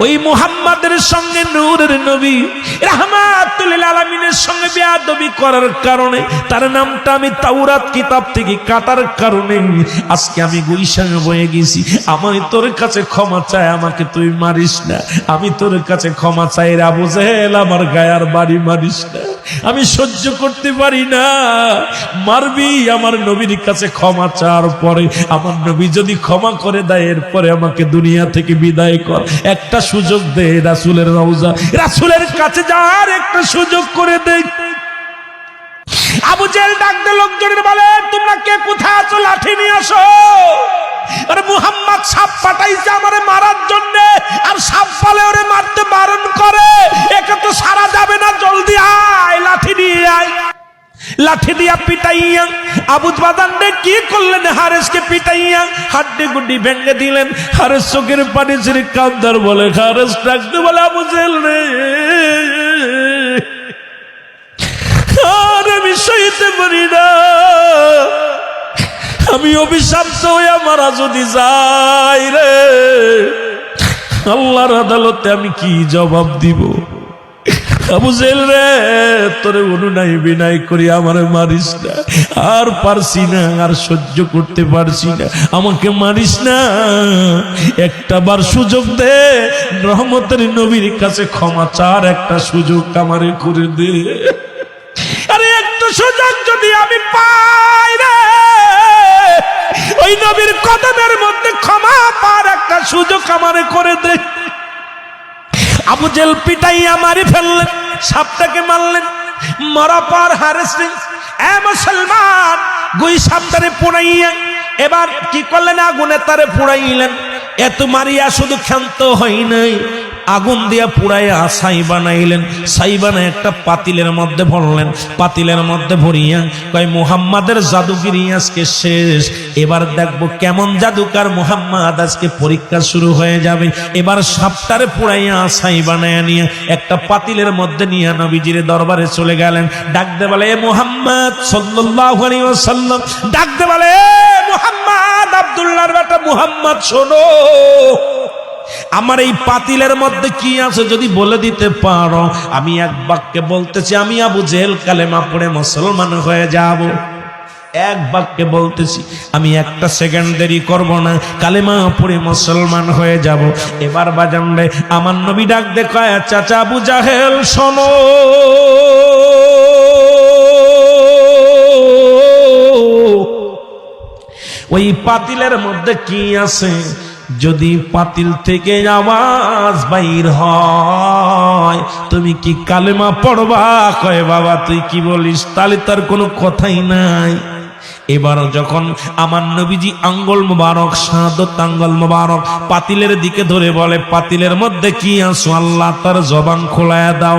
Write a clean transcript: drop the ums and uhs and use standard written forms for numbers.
ওই মুহাম্মাদের সঙ্গে নূরের নবী রাহমাতুল লিল আলামিনের সঙ্গে বেয়াদবি করার কারণে তার নামটা আমি তাওরাত কিতাব থেকে কাটার কারণে আজকে আমি গুলশান বয়ে গেছি। আমি তোর কাছে ক্ষমা চাই, আমাকে তুই মারিস না। আমি তোর কাছে ক্ষমা চাই রে আবু জেহেল, আমার গায়ার বাড়ি মারিস না, আমি সহ্য করতে পারি না। মারবি, আমার নবীর কাছে ক্ষমা চাওয়ার পরে আমার নবী যদি ক্ষমা করে দেয় এরপরে আমাকে দুনিয়া থেকে বিদায় কর। একটা সুযোগ দে রাসূলের রওজা, রাসূলের কাছে যাওয়ার একটা সুযোগ করে দে। আবু জেহেল ডাক দে লোকজনের বলে, তোমরা কে কোথায় আছো, লাঠি নিয়ে আসো। আরে মুহাম্মদ সাপ পাঠাইছে আমারে মারার জন্য, আর সাপ বলে ওরে মারতে বারণ করে, একে তো সারা যাবে না, জলদি আয়, লাঠি নিয়ে আয়। লাঠি দিয়া পিটাইয়া আবু বাদানরে কি করলেন, হারেসকে পিটাইয়া হাড্ডি গুড্ডি ভেঙে দিলেন। হারেস চোখের পানি ছেড়ে কান্দার বলে, হারেস ডাকতে বলে, আবু জেহেল রে, আর আমি সইতে পারি না, আমি অভিশপ্ত হইয়া মারা যদি যাই রে, আল্লাহর আদালতে আমি কি জবাব দিব। আবু জেহেল রে, তোরে অনুনয় বিনয় করি আমারে মারিস না, আর পারছি না, আর সহ্য করতে পারছি না, আমাকে মারিস না, একটা বার সুযোগ দে, রহমতের নবীর কাছে ক্ষমা চার একটা সুযোগ আমারে করে দে। আরে একটা সুযোগ যদি আমি পাই রে, ওই নবীর কদমের মধ্যে ক্ষমা পার একটা সুযোগ আমারে করে দে। আবু জেহেল পিটাইয়া মারি ফেললেন, সাপটাকে মারলেন। মারা পার হারেস এ মুসলমান গুই সাপটারে পোড়াইয়া এবার কি করলেন, আগুনে তারে পোড়াইলেন। এত মারিয়া শুধু ক্ষান্ত হয় নাই, আগুন দিয়া পুড়াইয়া ছাই বানাইলেন। ছাই বানায় একটা পাতিলের মধ্যে ভরলেন। পাতিলের মধ্যে ভরিয়া কয়, মুহাম্মাদের জাদুগিরি আজকে শেষ, এবার দেখবো কেমন জাদুকার মুহাম্মদ, আজকে পরীক্ষা শুরু হয়ে যাবে। এবার সাপটারে পুড়াইয়া ছাই বানাইয়া নিয়ে একটা পাতিলের মধ্যে নিয়ে নবীজির দরবারে চলে গেলেন। ডাকতে বলে, এ মুহাম্মদ সাল্লাল্লাহু আলাইহি ওয়াসাল্লাম, ডাকতে বলে, এ মুহাম্মদ, আব্দুল্লাহর বেটা মুহাম্মদ, শোনো, আমার এই পাতিলের মধ্যে কি আছে যদি বলে দিতে পারো, আমি এক বাক্যে বলতেছি, আমি আবু জেহেল কালেমা পড়ে মুসলমান হয়ে যাব। এক বাক্যে বলতেছি, আমি একটা সেকেন্ড দেরি করব না, কালেমা পড়ে মুসলমান হয়ে যাব। এবার বাজান রে, আমার নবী ডাক দে কয়, চাচা আবু জাহেল শোনো, ওই পাতিলের মধ্যে কি আছে যদি পাতিল থেকে আওয়াজ বাইর হয়, তুমি কি কালেমা পড়বা? কয়, বাবা তুই কি বলিস, তাহলে তার কোনো কথাই নাই। এবার যখন আমার নবীজি আঙ্গুল মুবারক, শাহাদত আঙ্গুল মুবারক পাতিলের দিকে ধরে বলে, পাতিলের মধ্যে কি আছে, আল্লাহ তার জবান খোলায়া দাও।